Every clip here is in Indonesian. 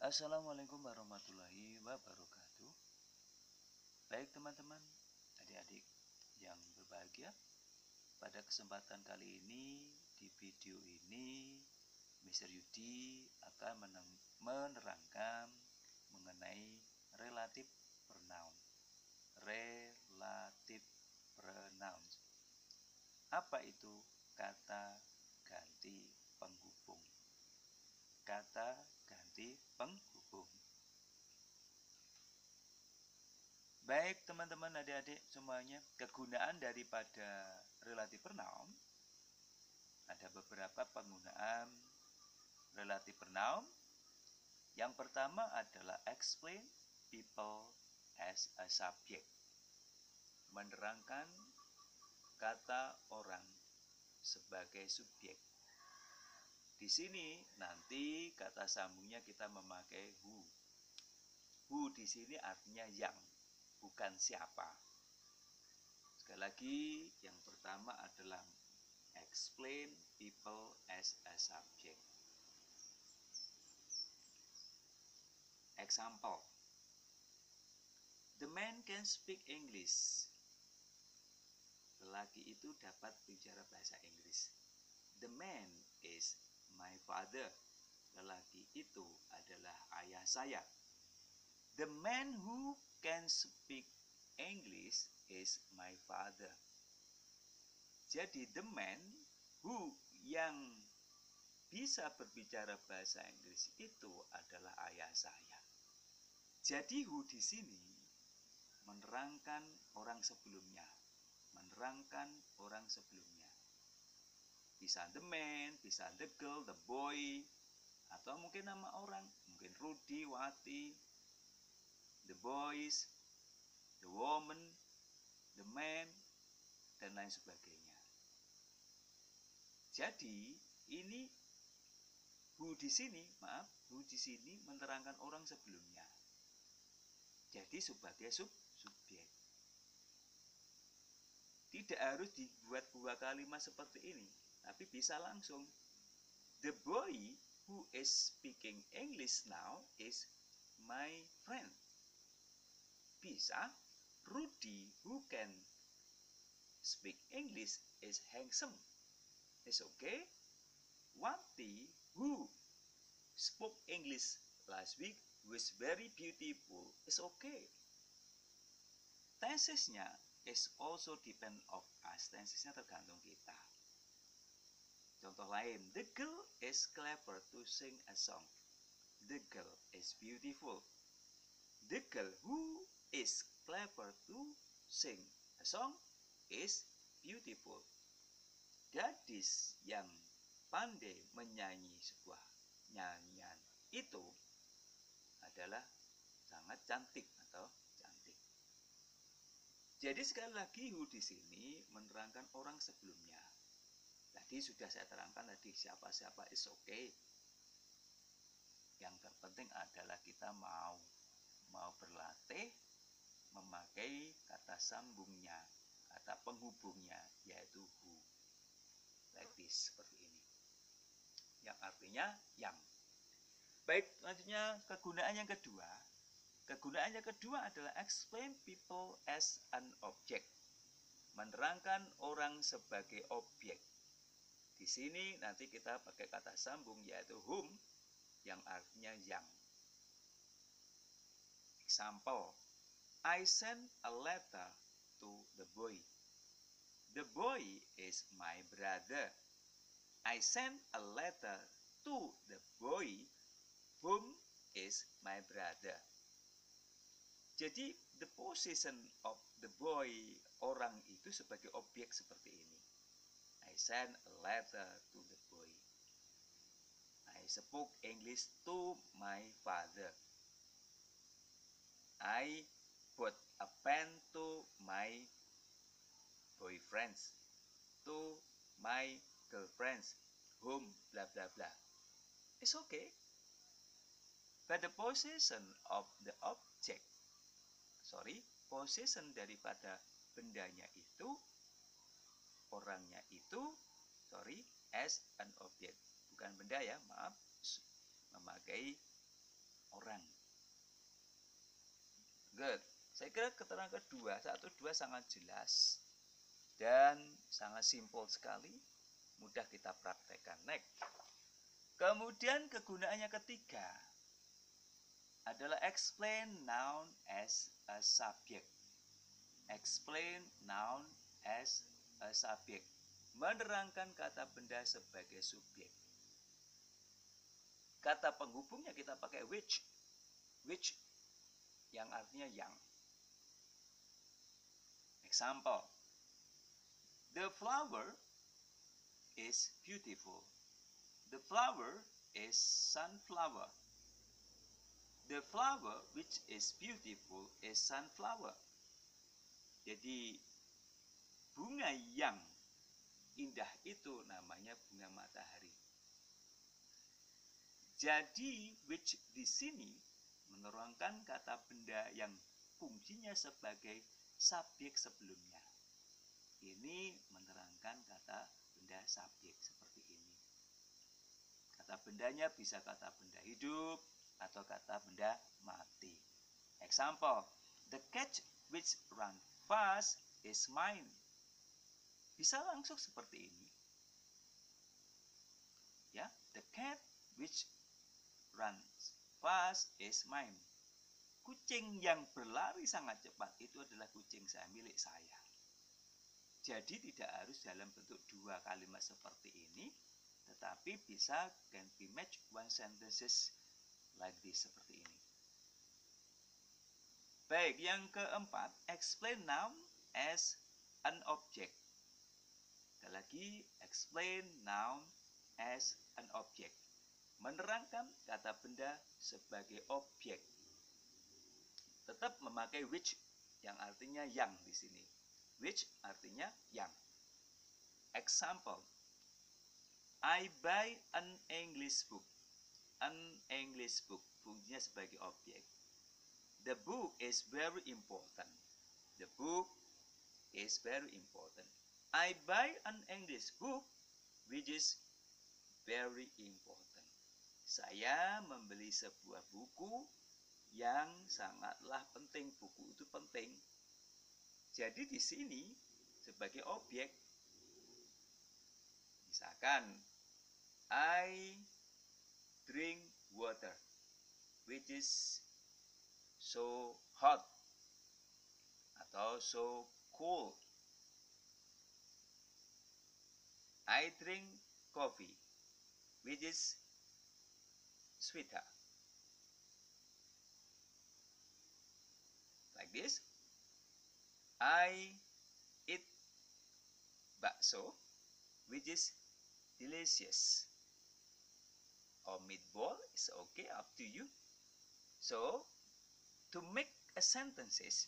Assalamualaikum warahmatullahi wabarakatuh. Baik teman-teman, adik-adik yang berbahagia, pada kesempatan kali ini di video ini Mr. Yudi akan menerangkan mengenai relative pronoun. Relative pronoun. Apa itu kata ganti penghubung? Kata ganti penghubung. Baik teman-teman adik-adik semuanya, kegunaan daripada relative pronoun ada beberapa penggunaan relative pronoun. Yang pertama adalah explain people as a subject, menerangkan kata orang sebagai subjek. Di sini nanti kata sambungnya kita memakai who. Who di sini artinya yang, bukan siapa. Sekali lagi, yang pertama adalah explain people as a subject. Example, the man can speak English. Lelaki itu dapat bicara bahasa Inggris. The man is my father. Lelaki itu adalah ayah saya. The man who can speak English is my father. Jadi the man who yang bisa berbicara bahasa Inggris itu adalah ayah saya. Jadi who di sini menerangkan orang sebelumnya. Menerangkan orang sebelumnya. Bisa the man, bisa the girl, the boy, atau mungkin nama orang, mungkin Rudy, Wati, the boys, the woman, the man, dan lain sebagainya. Jadi ini who di sini menerangkan orang sebelumnya. Jadi sebagai subjek. Tidak harus dibuat dua kalimat seperti ini, tapi bisa langsung. The boy who is speaking English now is my friend. Bisa, Rudy who can speak English is handsome. It's okay. Wati who spoke English last week was very beautiful. It's okay. Tensesnya is also depend of us. Tensesnya tergantung kita. Contoh lain, the girl is clever to sing a song. The girl is beautiful. The girl who is clever to sing a song is beautiful. Gadis yang pandai menyanyi sebuah nyanyian itu adalah sangat cantik atau cantik. Jadi sekali lagi who di sini menerangkan orang sebelumnya. Tadi sudah saya terangkan tadi siapa-siapa is okay. Yang terpenting adalah kita mau berlatih memakai kata sambungnya, kata penghubungnya, yaitu who. Like this, seperti ini. Yang artinya yang. Baik, selanjutnya kegunaan yang kedua. Kegunaan yang kedua adalah explain people as an object. Menerangkan orang sebagai objek. Di sini nanti kita pakai kata sambung yaitu whom yang artinya yang. Example, I sent a letter to the boy. The boy is my brother. I sent a letter to the boy whom is my brother. Jadi the position of the boy, orang itu sebagai objek seperti ini. I sent a letter to the boy. I spoke English to my father. I bought a pen to my boyfriends, to my girlfriends, whom blah blah blah. It's okay. But the position of the object, position daripada bendanya itu, orangnya itu, as an object. Bukan benda ya, maaf, memakai Good. Saya kira keterangan kedua, 1, 2 sangat jelas dan sangat simpel sekali, mudah kita praktekkan. Next. Kemudian kegunaannya ketiga adalah explain noun as a subject. Explain noun as a subject. Menerangkan kata benda sebagai subjek. Kata penghubungnya kita pakai which. Which yang artinya yang. Example. The flower is beautiful. The flower is sunflower. The flower which is beautiful is sunflower. Jadi bunga yang indah itu namanya bunga matahari. Jadi which di sini menerangkan kata benda yang fungsinya sebagai subjek sebelumnya. Ini menerangkan kata benda subjek seperti ini. Kata bendanya bisa kata benda hidup atau kata benda mati. Example, the cat which run fast is mine. Bisa langsung seperti ini. Ya, the cat which runs fast is mine. Kucing yang berlari sangat cepat itu adalah kucing saya, milik saya. Jadi tidak harus dalam bentuk dua kalimat seperti ini, tetapi bisa can be match one sentences like this, seperti ini. Baik, yang keempat, explain noun as an object. Sekali lagi, explain noun as an object. Menerangkan kata benda sebagai objek. Tetap memakai which yang artinya yang di sini. Which artinya yang. Example, I buy an English book. An English book fungsinya sebagai objek. The book is very important. The book is very important. I buy an English book which is very important. Saya membeli sebuah buku yang sangatlah penting. Buku itu penting. Jadi di sini sebagai objek, misalkan I drink water which is so hot atau so cold. I drink coffee which is sweeter. Like this. I eat bakso which is delicious. Or meatball is okay, up to you. So, to make a sentences,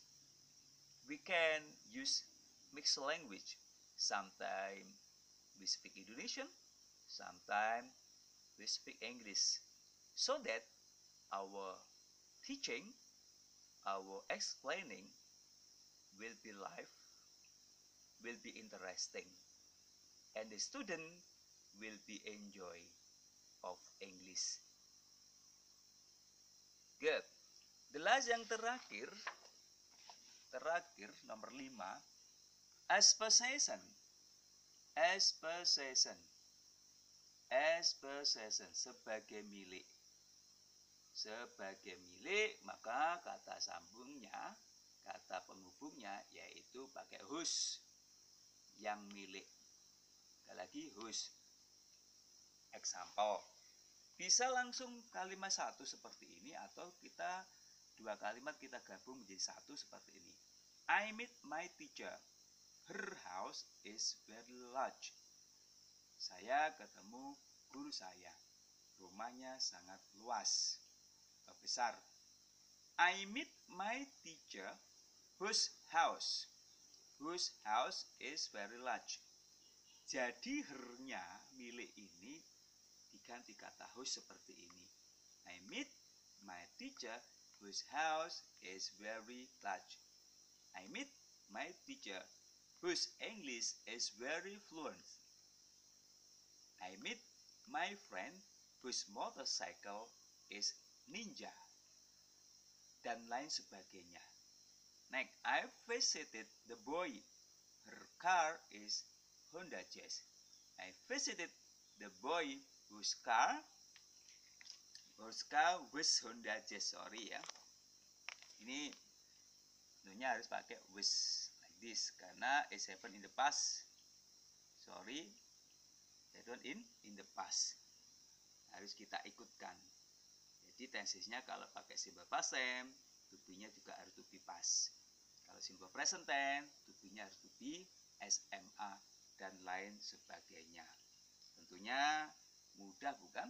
we can use mixed language. Sometimes we speak Indonesian, sometimes we speak English. So that our teaching, our explaining will be live, will be interesting, and the student will be enjoy of English. Good. The last yang terakhir nomor 5, as possession. As possession. As possession, sebagai milik. Sebagai milik, maka kata sambungnya, kata penghubungnya yaitu pakai whose, yang milik. Sekali lagi whose. Example, bisa langsung kalimat satu seperti ini, atau kita dua kalimat kita gabung menjadi satu seperti ini. I meet my teacher. Her house is very large. Saya ketemu guru saya. Rumahnya sangat luas atau besar. I meet my teacher whose house is very large. Jadi her-nya, milik ini diganti kata whose seperti ini. I meet my teacher whose house is very large. I meet my teacher whose English is very fluent. I meet my friend whose motorcycle is ninja. Dan lain sebagainya. Next, I visited the boy. Her car is Honda Jazz. I visited the boy whose car was Honda Jazz. Sorry ya. Ini tentunya harus pakai was like this karena is happen in the past. Sorry, happen in the past. Harus kita ikutkan. Jadi tensesnya kalau pakai simple past tense, to be-nya juga harus to be past. Kalau simple present tense, to be-nya harus to be SMA dan lain sebagainya. Tentunya mudah bukan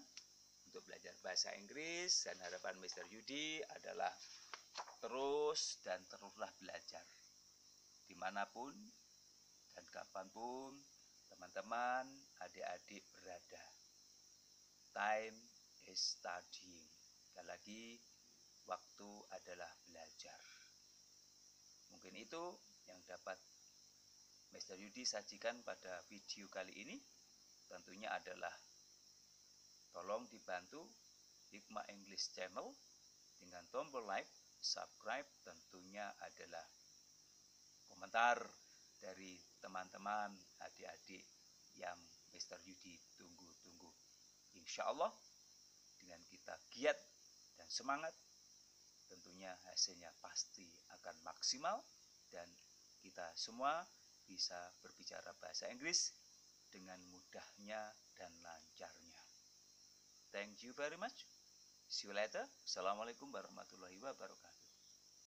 untuk belajar bahasa Inggris, dan harapan Mr. Yudi adalah terus dan teruslah belajar dimanapun dan kapanpun teman-teman adik-adik berada. Time is studying. Sekali lagi, waktu adalah belajar. Mungkin itu yang dapat Mr. Yudi sajikan pada video kali ini. Tentunya adalah tolong dibantu Hikmah English Channel dengan tombol like, subscribe, tentunya adalah komentar dari teman-teman adik-adik yang Mr. Yudi tunggu-tunggu. Insya Allah dengan kita giat dan semangat, tentunya hasilnya pasti akan maksimal dan kita semua bisa berbicara bahasa Inggris dengan mudahnya dan lancarnya. Thank you very much. See you later. Assalamualaikum warahmatullahi wabarakatuh.